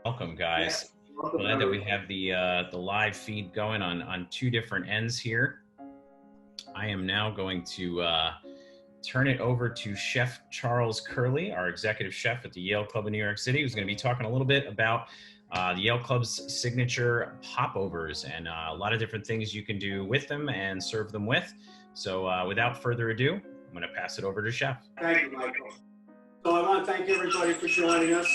Welcome, guys. Glad that we have the live feed going on two different ends here. I am now going to turn it over to Chef Charles Kehrli, our executive chef at the Yale Club in New York City, who's going to be talking a little bit about the Yale Club's signature popovers and a lot of different things you can do with them and serve them with. So without further ado, I'm going to pass it over to Chef. Thank you, Michael. So I want to thank everybody for joining us.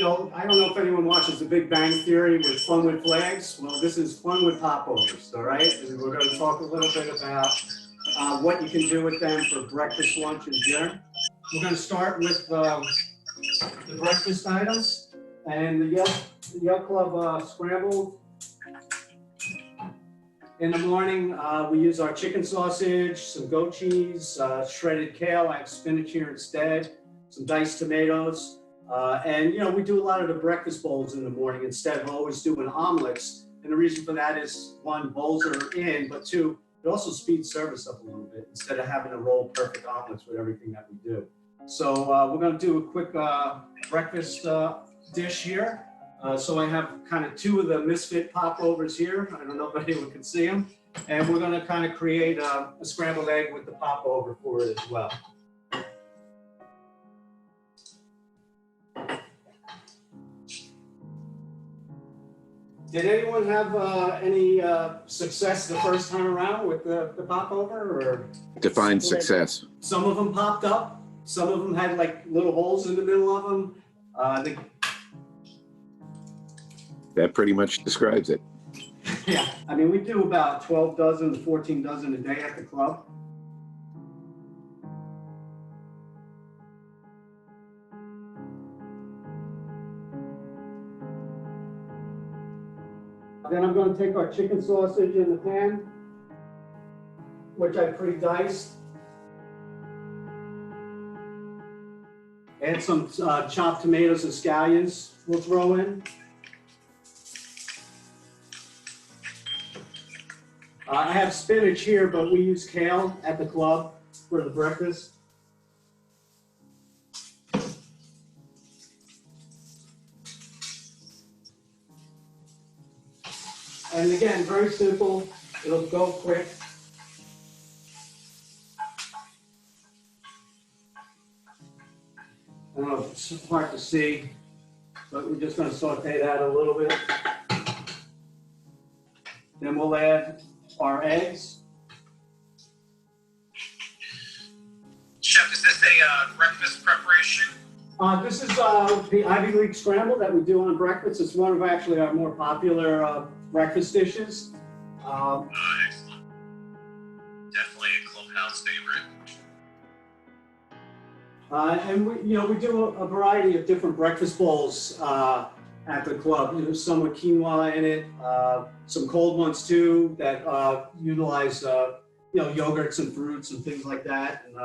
I don't know if anyone watches The Big Bang Theory with Fun with Flags. Well, this is Fun with Popovers, all right? And we're going to talk a little bit about what you can do with them for breakfast, lunch, and dinner. We're going to start with the breakfast items. And the Yale Club Scramble. In the morning, we use our chicken sausage, some goat cheese, shredded kale. I have spinach here instead, some diced tomatoes. And we do a lot of the breakfast bowls in the morning instead of always doing omelets. And the reason for that is, one, bowls are in, but two, it also speeds service up a little bit instead of having to roll perfect omelets with everything that we do. So we're going to do a quick breakfast dish here. So I have kind of two of the misfit popovers here. I don't know if anyone can see them. And we're going to kind of create a scrambled egg with the popover for it as well. Did anyone have any success the first time around with the popover? Or define success. Some of them popped up. Some of them had like little holes in the middle of them. That pretty much describes it. Yeah, I mean, we do about 12 dozen, 14 dozen a day at the club. Then I'm going to take our chicken sausage in the pan, which I pre-diced. Add some chopped tomatoes and scallions we'll throw in. I have spinach here, but we use kale at the club for the breakfast. And again, very simple. It'll go quick. I don't know if it's hard to see, but we're just going to saute that a little bit. Then we'll add our eggs. Chef, is this a breakfast preparation? This is the Ivy League Scramble that we do on breakfast. It's one of actually our more popular breakfast dishes. Excellent. Definitely a clubhouse favorite. And we do a variety of different breakfast bowls at the club. Some with quinoa in it, some cold ones too that utilize yogurts and fruits and things like that, and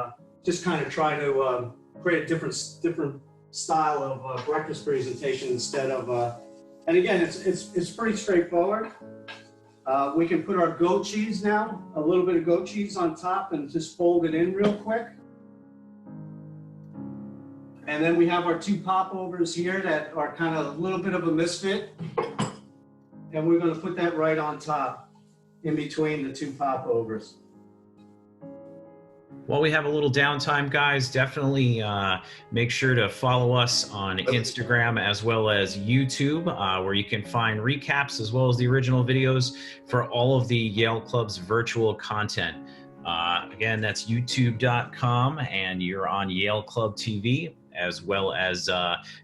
just kind of try to create a different style of breakfast presentation instead of. And again, it's pretty straightforward. We can put our goat cheese now, a little bit of goat cheese on top, and just fold it in real quick. And then we have our two popovers here that are kind of a little bit of a misfit. And we're going to put that right on top in between the two popovers. While we have a little downtime, guys, definitely make sure to follow us on Instagram as well as YouTube, where you can find recaps as well as the original videos for all of the Yale Club's virtual content. Again, that's youtube.com, and you're on Yale Club TV, as well as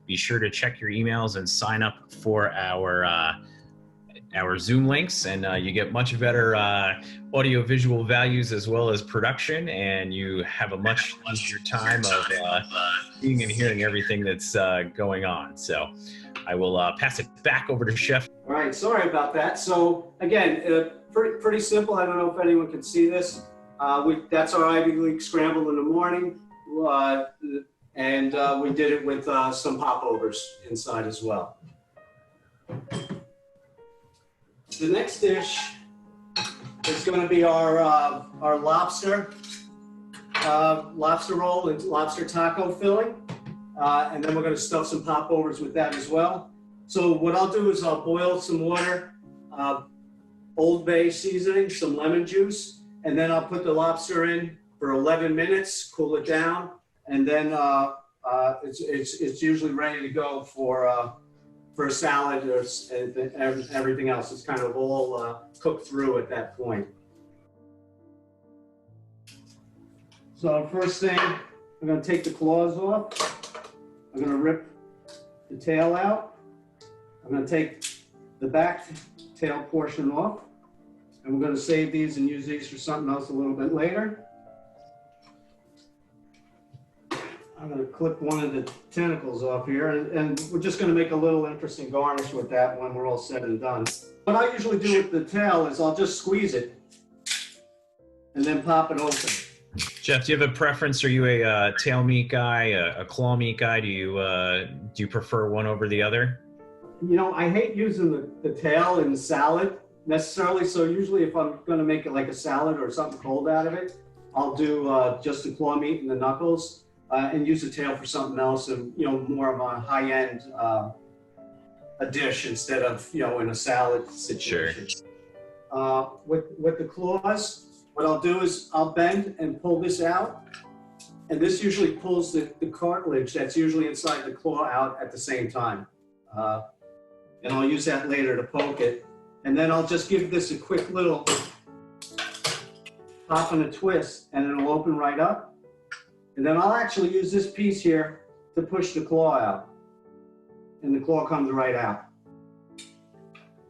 be sure to check your emails and sign up for our Zoom links, and you get much better audio-visual values as well as production, and you have a much easier time of seeing and hearing everything that's going on. So I will pass it back over to Chef. All right, sorry about that. So again, pretty simple. I don't know if anyone can see this. That's our Ivy League Scramble in the morning, and we did it with some popovers inside as well. The next dish is going to be our lobster roll and lobster taco filling. And then we're going to stuff some popovers with that as well. So what I'll do is I'll boil some water, Old Bay seasoning, some lemon juice, and then I'll put the lobster in for 11 minutes, cool it down, and then it's usually ready to go for a salad or everything else. It's kind of all cooked through at that point. So first thing, I'm going to take the claws off. I'm going to rip the tail out. I'm going to take the back tail portion off. And we're going to save these and use these for something else a little bit later. I'm going to clip one of the tentacles off here, and we're just going to make a little interesting garnish with that when we're all said and done. What I usually do with the tail is I'll just squeeze it and then pop it open. Jeff, do you have a preference? Are you a tail meat guy, a claw meat guy? Do you prefer one over the other? You know, I hate using the tail in salad necessarily. So usually if I'm going to make it like a salad or something cold out of it, I'll do just the claw meat and the knuckles and use the tail for something else, and, you know, more of a high-end a dish instead of, you know, in a salad situation. Sure. With the claws, what I'll do is I'll bend and pull this out, and this usually pulls the cartilage that's usually inside the claw out at the same time. And I'll use that later to poke it. And then I'll just give this a quick little pop and a twist, and it'll open right up. And then I'll actually use this piece here to push the claw out. And the claw comes right out.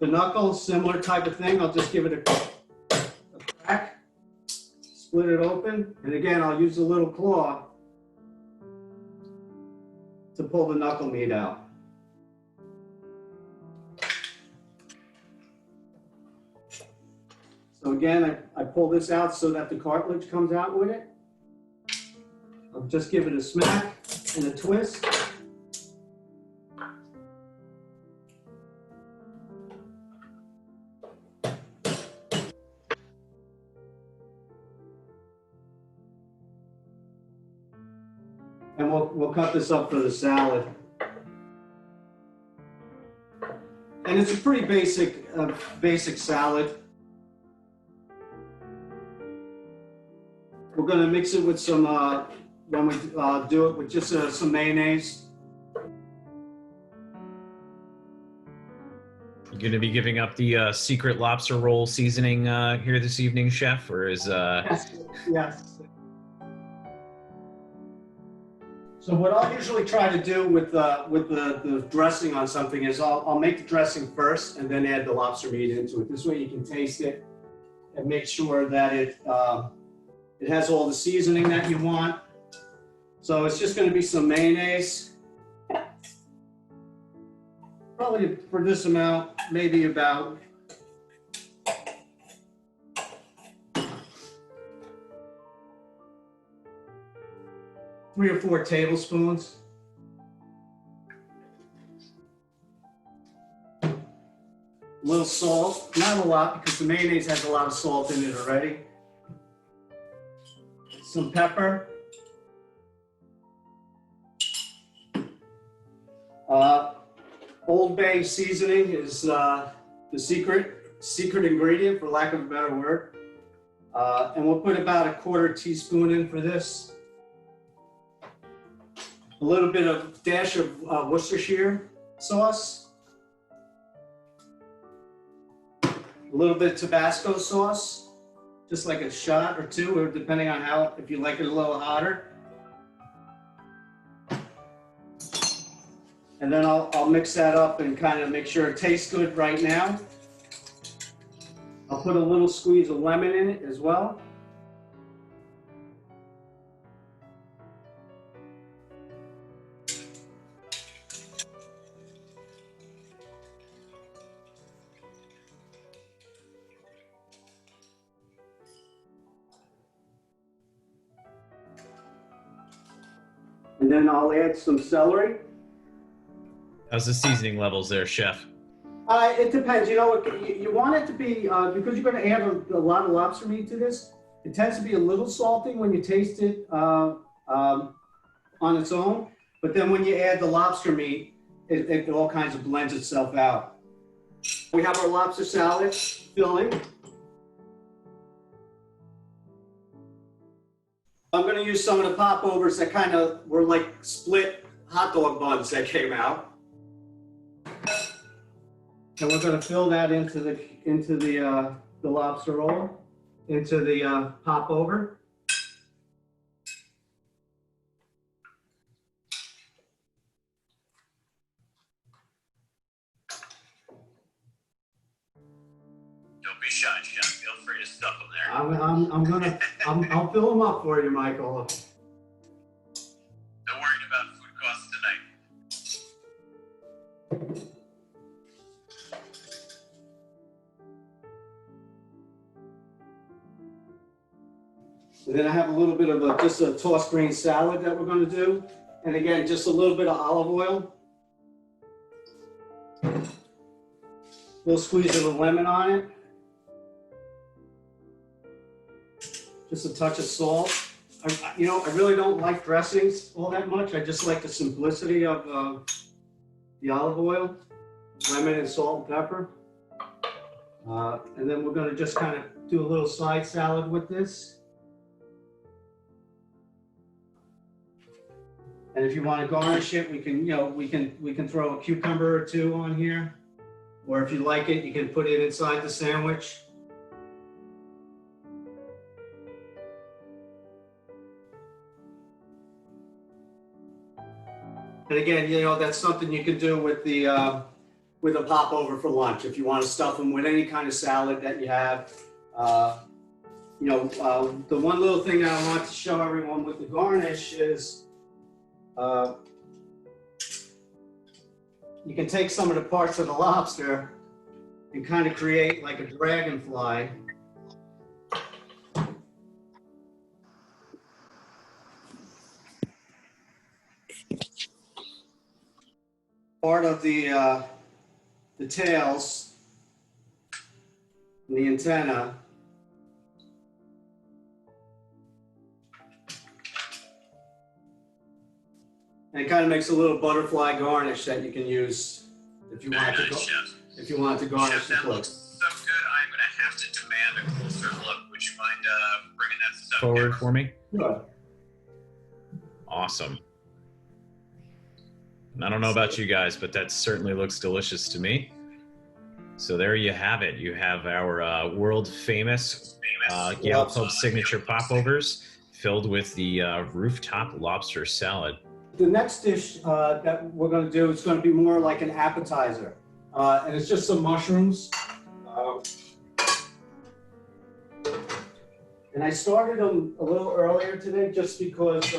The knuckle, similar type of thing. I'll just give it a crack, split it open, and again, I'll use the little claw to pull the knuckle meat out. So again, I pull this out so that the cartilage comes out with it. I'll just give it a smack and a twist. And we'll cut this up for the salad. And it's a pretty basic salad. We're going to mix it with some, when we do it, with just some mayonnaise. You going to be giving up the secret lobster roll seasoning here this evening, Chef, or is? Yes. So what I'll usually try to do with the dressing on something is I'll make the dressing first and then add the lobster meat into it. This way you can taste it and make sure that it has all the seasoning that you want. So it's just going to be some mayonnaise. Probably for this amount, maybe about 3 or 4 tablespoons. A little salt, not a lot because the mayonnaise has a lot of salt in it already. Some pepper. Old Bay seasoning is the secret ingredient, for lack of a better word. And we'll put about a 1/4 teaspoon in for this. A little bit of dash of Worcestershire sauce. A little bit of Tabasco sauce, just like a shot or two, or depending on if you like it a little hotter. And then I'll mix that up and kind of make sure it tastes good right now. I'll put a little squeeze of lemon in it as well. And then I'll add some celery. How's the seasoning levels there, Chef? It depends. You know, you want it to be, because you're going to add a lot of lobster meat to this, it tends to be a little salty when you taste it on its own. But then when you add the lobster meat, it all kinds of blends itself out. We have our lobster salad filling. I'm going to use some of the popovers that kind of were like split hot dog buns that came out. And we're going to fill that into the lobster roll, into the popover. Don't be shy, John. Feel free to stuff them there. I'll fill them up for you, Michael. No worrying about food costs tonight. And then I have a little bit of just a tossed green salad that we're going to do. And again, just a little bit of olive oil. A little squeeze of a lemon on it. Just a touch of salt. I really don't like dressings all that much. I just like the simplicity of the olive oil, lemon and salt and pepper. And then we're going to just kind of do a little side salad with this. And if you want to garnish it, we can throw a cucumber or two on here. Or if you like it, you can put it inside the sandwich. And again, that's something you can do with a popover for lunch. If you want to stuff them with any kind of salad that you have. The one little thing that I want to show everyone with the garnish is you can take some of the parts of the lobster and kind of create like a dragonfly. Part of the tails and the antenna. And it kind of makes a little butterfly garnish that you can use if you want to garnish Chef, the that clothes. looks so good. I'm going to have to demand a closer look. Would you mind bringing that stuff Forward down? for me. Good. Awesome. I don't know about you guys, but that certainly looks delicious to me. So there you have it. You have our world famous Gal Pub signature popovers filled with the rooftop lobster salad. The next dish that we're going to do is going to be more like an appetizer. And it's just some mushrooms. And I started them a little earlier today just because,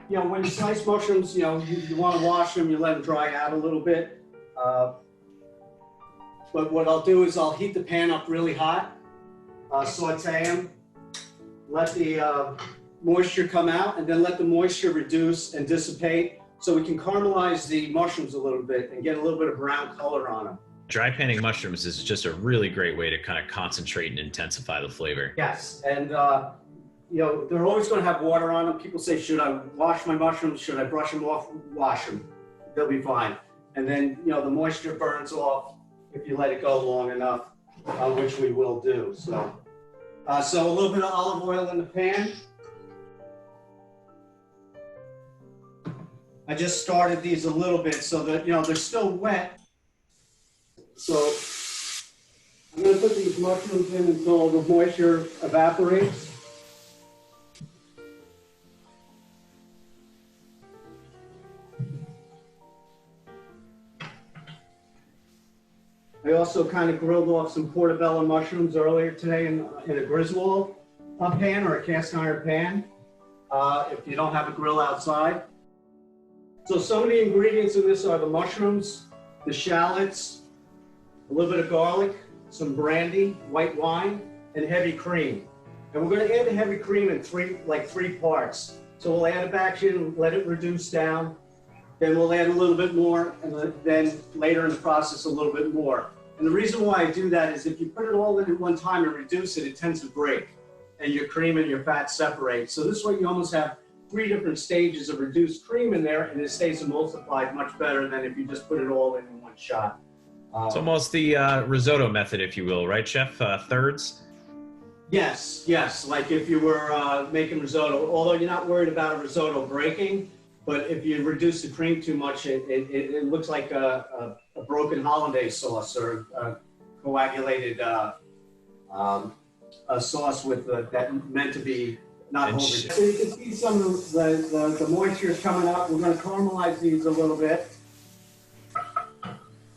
when you slice mushrooms, you want to wash them, you let them dry out a little bit. But what I'll do is I'll heat the pan up really hot, saute them, let the moisture come out, and then let the moisture reduce and dissipate so we can caramelize the mushrooms a little bit and get a little bit of brown color on them. Dry panning mushrooms is just a really great way to kind of concentrate and intensify the flavor. Yes, and they're always going to have water on them. People say, should I wash my mushrooms? Should I brush them off? Wash them. They'll be fine. And then, the moisture burns off if you let it go long enough, which we will do. So a little bit of olive oil in the pan. I just started these a little bit so that, they're still wet. So I'm going to put these mushrooms in until the moisture evaporates. I also kind of grilled off some portobello mushrooms earlier today in a Griswold pan or a cast iron pan, if you don't have a grill outside. So some of the ingredients in this are the mushrooms, the shallots, a little bit of garlic, some brandy, white wine, and heavy cream. And we're going to add the heavy cream in three parts. So we'll add a batch in, let it reduce down, then we'll add a little bit more, and then later in the process a little bit more. And the reason why I do that is if you put it all in at one time and reduce it, it tends to break, and your cream and your fat separate. So this way you almost have 3 different stages of reduced cream in there, and it stays emulsified much better than if you just put it all in one shot. It's almost the risotto method, if you will, right, Chef? Thirds? Yes, yes. Like if you were making risotto, although you're not worried about a risotto breaking, but if you reduce the cream too much, it looks like a broken hollandaise sauce or a coagulated a sauce with that meant to be not holding. So you can see some of the moisture is coming up. We're going to caramelize these a little bit.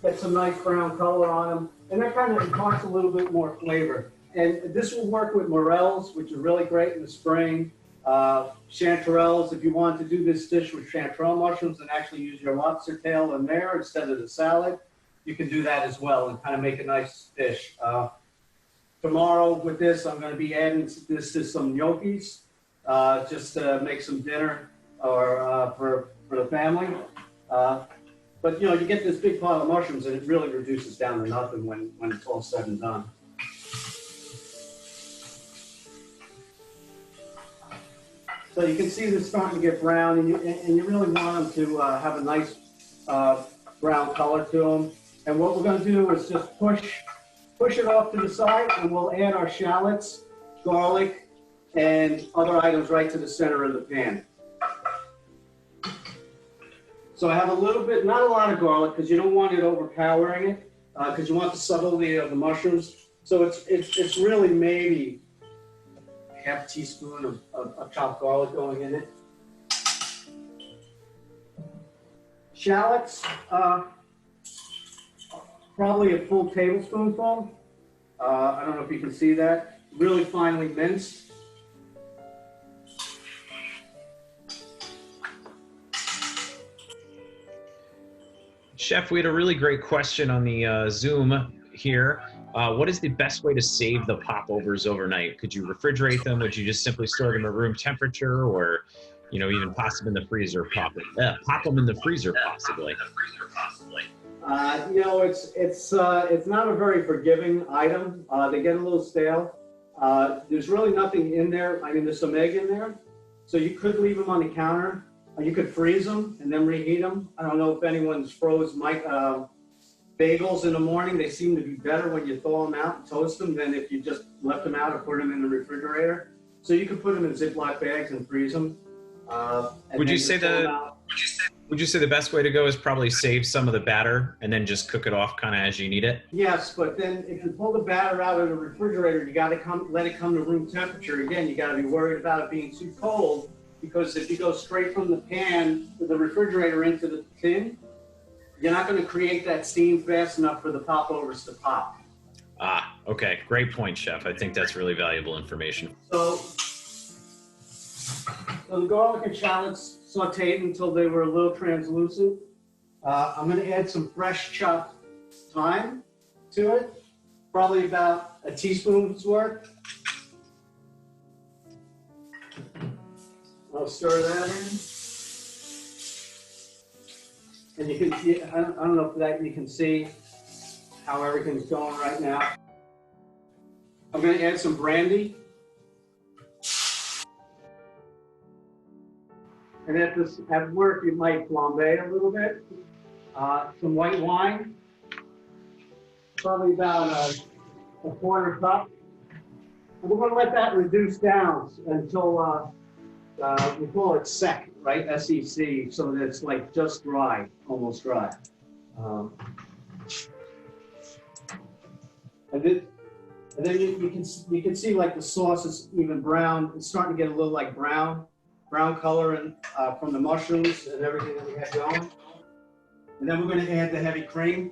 Get some nice brown color on them, and that kind of imparts a little bit more flavor. And this will work with morels, which are really great in the spring. Chanterelles, if you want to do this dish with chanterelle mushrooms and actually use your lobster tail in there instead of the salad, you can do that as well and kind of make a nice dish. Tomorrow with this, I'm going to be adding this to some gnocchis, just to make some dinner or for the family. But you know, you get this big pile of mushrooms and it really reduces down to nothing when it's all said and done. So you can see this starting to get brown, and you really want them to have a nice brown color to them. And what we're going to do is just push it off to the side, and we'll add our shallots, garlic, and other items right to the center of the pan. So I have a little bit, not a lot of garlic, because you don't want it overpowering it, because you want the subtlety of the mushrooms. So it's really maybe half a teaspoon of chopped garlic going in it. Shallots, probably a full tablespoonful. I don't know if you can see that. Really finely minced. Chef, we had a really great question on the Zoom here. What is the best way to save the popovers overnight? Could you refrigerate them? Would you just simply store them at room temperature, or, you know, even toss them in the freezer? Pop them in the freezer, possibly. You know, it's not a very forgiving item. They get a little stale. There's really nothing in there. I mean, there's some egg in there, so you could leave them on the counter. You could freeze them and then reheat them. I don't know if anyone's froze bagels in the morning. They seem to be better when you thaw them out and toast them than if you just left them out or put them in the refrigerator. So you can put them in Ziploc bags and freeze them. Would you say the best way to go is probably save some of the batter and then just cook it off kind of as you need it? Yes, but then if you pull the batter out of the refrigerator, you got to let it come to room temperature. Again, you got to be worried about it being too cold, because if you go straight from the pan to the refrigerator into the tin, you're not going to create that steam fast enough for the popovers to pop. Ah, okay. Great point, Chef. I think that's really valuable information. So the garlic and shallots sauteed until they were a little translucent. I'm going to add some fresh chopped thyme to it, probably about a teaspoon's worth. I'll stir that in. And you can see, I don't know if that you can see how everything's going right now. I'm going to add some brandy. And at work, you might flambe a little bit. Some white wine, probably about a quarter cup. And we're going to let that reduce down until we call it sec, right? S-E-C, so that it's like just dry, almost dry. And then you can see like the sauce is even brown. It's starting to get a little like brown color and from the mushrooms and everything that we had going. And then we're going to add the heavy cream.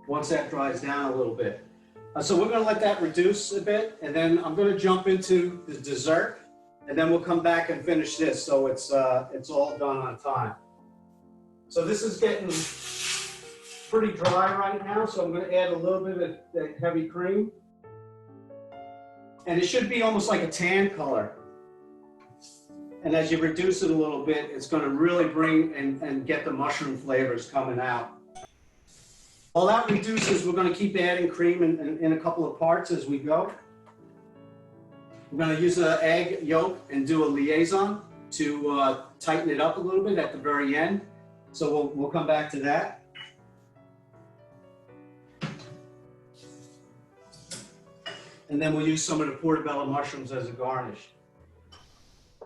Once that dries down a little bit. So we're going to let that reduce a bit, and then I'm going to jump into the dessert, and then we'll come back and finish this, so it's all done on time. So this is getting pretty dry right now, so I'm going to add a little bit of the heavy cream. And it should be almost like a tan color. And as you reduce it a little bit, it's going to really bring and get the mushroom flavors coming out. While that reduces, we're going to keep adding cream in a couple of parts as we go. We're going to use an egg yolk and do a liaison to tighten it up a little bit at the very end. So we'll come back to that. And then we'll use some of the portobello mushrooms as a garnish.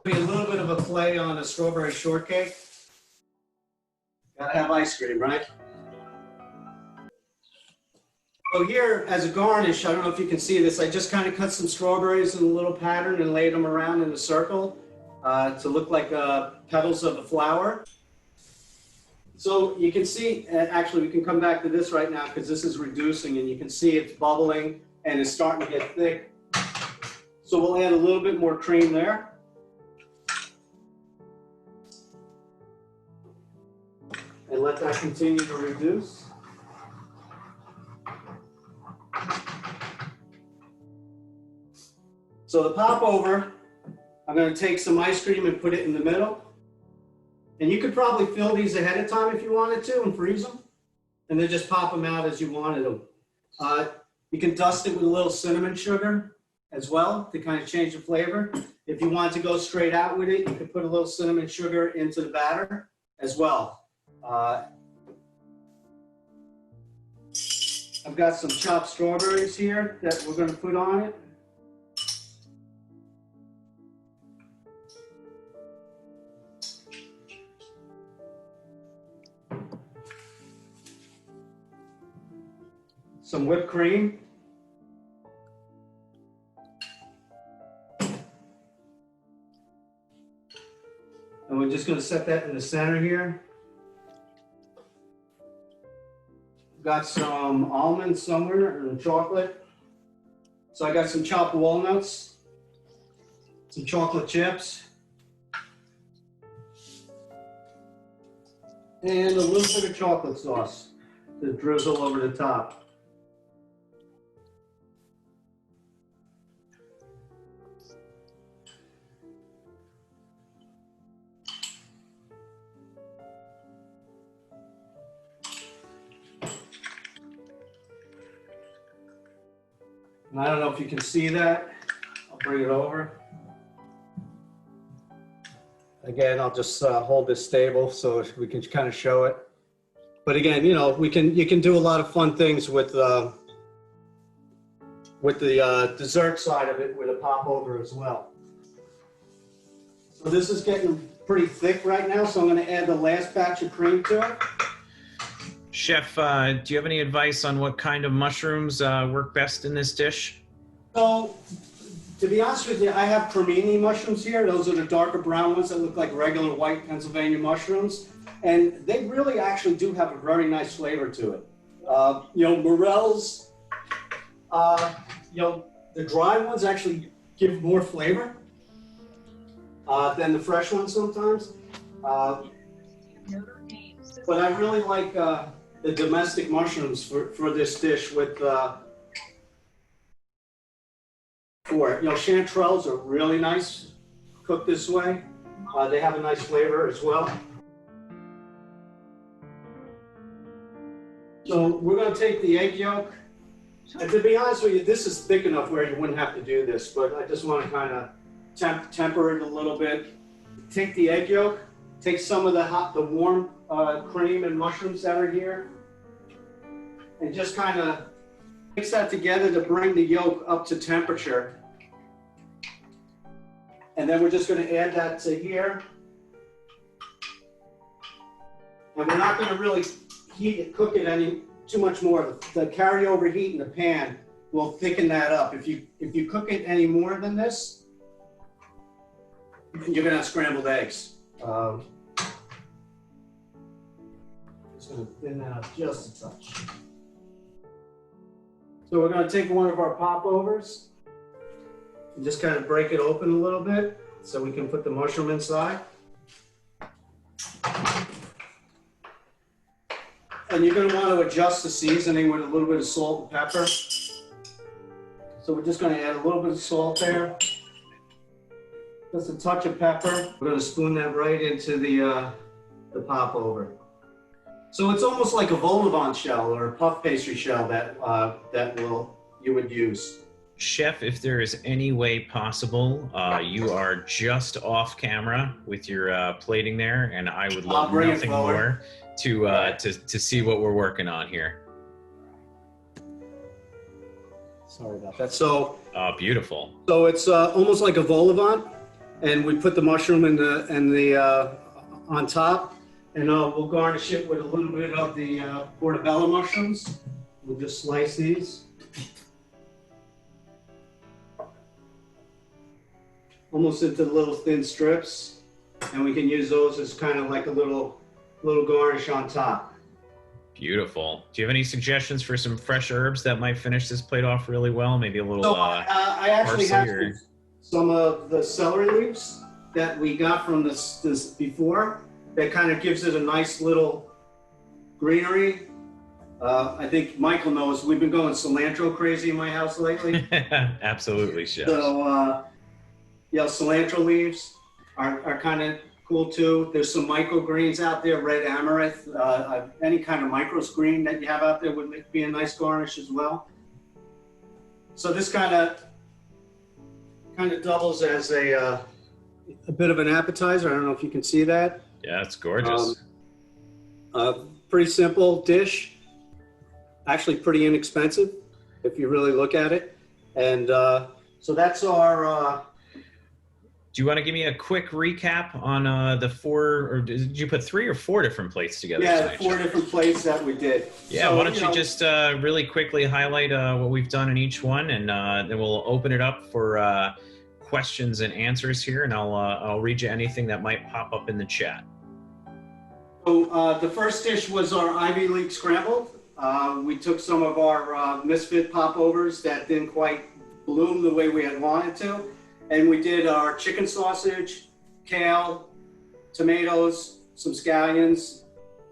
Be a little bit of a play on a strawberry shortcake. Gotta have ice cream, right? So here, as a garnish, I don't know if you can see this, I just kind of cut some strawberries in a little pattern and laid them around in a circle to look like petals of a flower. So you can see, actually we can come back to this right now because this is reducing and you can see it's bubbling and it's starting to get thick. So we'll add a little bit more cream there. And let that continue to reduce. So the popover, I'm going to take some ice cream and put it in the middle. And you could probably fill these ahead of time if you wanted to and freeze them. And then just pop them out as you wanted them. You can dust it with a little cinnamon sugar as well to kind of change the flavor. If you want to go straight out with it, you could put a little cinnamon sugar into the batter as well. I've got some chopped strawberries here that we're going to put on it. Some whipped cream. And we're just going to set that in the center here. Got some almonds somewhere and chocolate. So I got some chopped walnuts, some chocolate chips, and a little bit of chocolate sauce to drizzle over the top. And I don't know if you can see that. I'll bring it over. Again, I'll just hold this stable so we can kind of show it. But again, you know, you can do a lot of fun things with the dessert side of it with a popover as well. So this is getting pretty thick right now, so I'm going to add the last batch of cream to it. Chef, do you have any advice on what kind of mushrooms work best in this dish? So, to be honest with you, I have cremini mushrooms here. Those are the darker brown ones that look like regular white Pennsylvania mushrooms. And they really actually do have a very nice flavor to it. You know, morels, you know, the dry ones actually give more flavor than the fresh ones sometimes. But I really like the domestic mushrooms for this dish with, you know, chanterelles are really nice cooked this way. They have a nice flavor as well. So we're going to take the egg yolk. And to be honest with you, this is thick enough where you wouldn't have to do this, but I just want to kind of temper it a little bit. Take the egg yolk, take some of the warm cream and mushrooms that are here, and just kind of mix that together to bring the yolk up to temperature. And then we're just going to add that to here. And we're not going to really cook it too much more. The carryover heat in the pan will thicken that up. If you cook it any more than this, you're going to have scrambled eggs. Just going to thin that out just a touch. So we're going to take one of our popovers and just kind of break it open a little bit so we can put the mushroom inside. And you're going to want to adjust the seasoning with a little bit of salt and pepper. So we're just going to add a little bit of salt there. Just a touch of pepper. We're going to spoon that right into the popover. So it's almost like a vol au vent shell or a puff pastry shell that you would use. Chef, if there is any way possible, you are just off camera with your plating there, and I would love bring it nothing forward. more to see what we're working on here. Sorry about that. So, Beautiful. so it's almost like a vol au vent, and we put the mushroom in the on top, and we'll garnish it with a little bit of the portobello mushrooms. We'll just slice these. Almost into little thin strips, and we can use those as kind of like a little garnish on top. Beautiful. Do you have any suggestions for some fresh herbs that might finish this plate off really well? Maybe a little. So I actually have parsley some of the celery leaves that we got from this before. That kind of gives it a nice little greenery. I think Michael knows we've been going cilantro crazy in my house lately. Absolutely, chef. So. Yeah, cilantro leaves are kind of cool too. There's some microgreens out there, red amaranth, any kind of microgreen that you have out there would be a nice garnish as well. So this kind of doubles as a bit of an appetizer. I don't know if you can see that. Yeah, it's gorgeous. Pretty simple dish, actually pretty inexpensive if you really look at it. And so that's our. Do you want to give me a quick recap on the four, or did you put 3 or 4 different plates together? Yeah, tonight, 4 different plates that we did. Yeah, so, why don't you just really quickly highlight what we've done in each one, and then we'll open it up for questions and answers here, and I'll read you anything that might pop up in the chat. So the first dish was our Ivy League Scramble. We took some of our misfit popovers that didn't quite bloom the way we had wanted to. And we did our chicken sausage, kale, tomatoes, some scallions,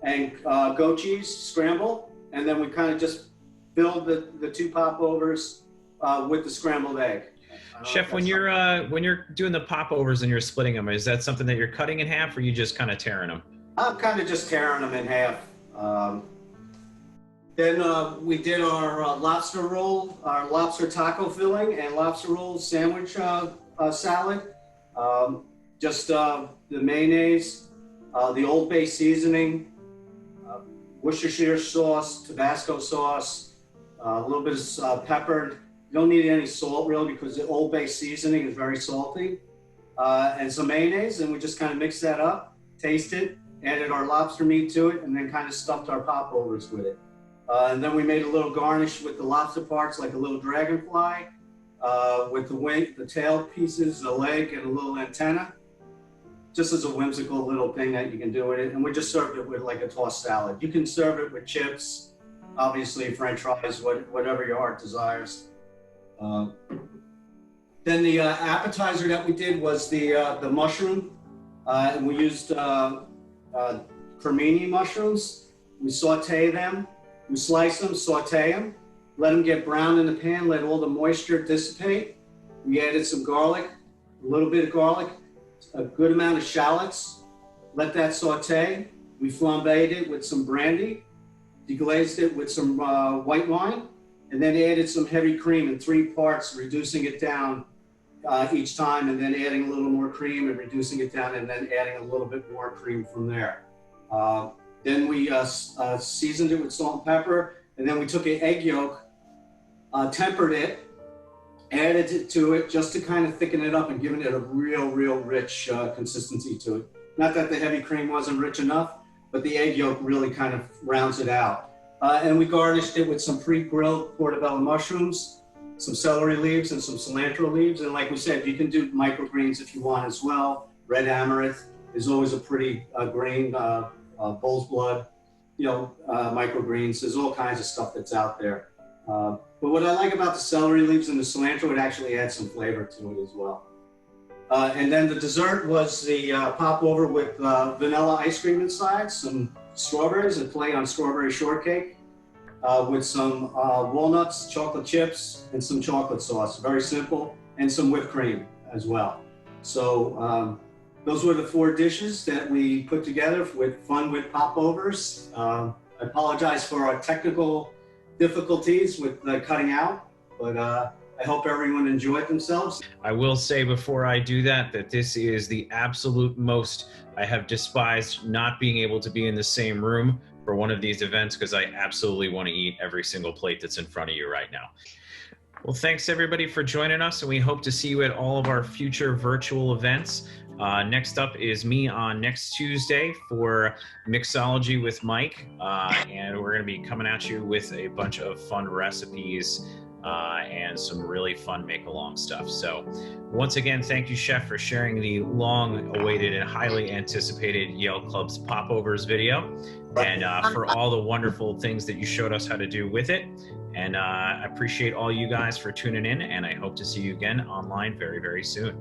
and goat cheese scramble. And then we kind of just filled the 2 popovers with the scrambled egg. Chef, when you're doing the popovers and you're splitting them, is that something that you're cutting in half, or are you just kind of tearing them? I'm kind of just tearing them in half. Then we did our lobster roll, our lobster taco filling, and lobster roll sandwich salad. Just the mayonnaise, the Old Bay seasoning, Worcestershire sauce, Tabasco sauce, a little bit of pepper. You don't need any salt really because the Old Bay seasoning is very salty. And some mayonnaise, and we just kind of mixed that up, taste it, added our lobster meat to it, and then kind of stuffed our popovers with it. And then we made a little garnish with the lobster parts, like a little dragonfly, with the wing, the tail pieces, the leg, and a little antenna. Just as a whimsical little thing that you can do with it. And we just served it with like a tossed salad. You can serve it with chips, obviously French fries, whatever your heart desires. Then the appetizer that we did was the mushroom. And we used cremini mushrooms. We saute them. We slice them, saute them, let them get brown in the pan, let all the moisture dissipate. We added some garlic, a little bit of garlic, a good amount of shallots, let that saute. We flambéed it with some brandy, deglazed it with some white wine, and then added some heavy cream in 3 parts, reducing it down each time, and then adding a little more cream and reducing it down, and then adding a little bit more cream from there. Then we seasoned it with salt and pepper, and then we took an egg yolk, tempered it, added it to it just to kind of thicken it up and giving it a real rich consistency to it. Not that the heavy cream wasn't rich enough, but the egg yolk really kind of rounds it out. And we garnished it with some pre-grilled portobello mushrooms, some celery leaves, and some cilantro leaves. And like we said, you can do microgreens if you want as well. Red amaranth is always a pretty green. Bull's blood, microgreens. There's all kinds of stuff that's out there. But what I like about the celery leaves and the cilantro, it actually adds some flavor to it as well. And then the dessert was the popover with vanilla ice cream inside, some strawberries, a play on strawberry shortcake with some walnuts, chocolate chips, and some chocolate sauce. Very simple, and some whipped cream as well. So those were the 4 dishes that we put together with fun with popovers. I apologize for our technical difficulties with cutting out, but I I hope everyone enjoyed themselves. I will say before I do that, that this is the absolute most I have despised not being able to be in the same room for one of these events, because I absolutely want to eat every single plate that's in front of you right now. Well, thanks everybody for joining us, and we hope to see you at all of our future virtual events. Next up is me on next Tuesday for Mixology with Mike, and we're going to be coming at you with a bunch of fun recipes and some really fun make-along stuff. So once again, thank you, Chef, for sharing the long-awaited and highly anticipated Yale Club's Popovers video, and for all the wonderful things that you showed us how to do with it. And I appreciate all you guys for tuning in, and I hope to see you again online very, very soon.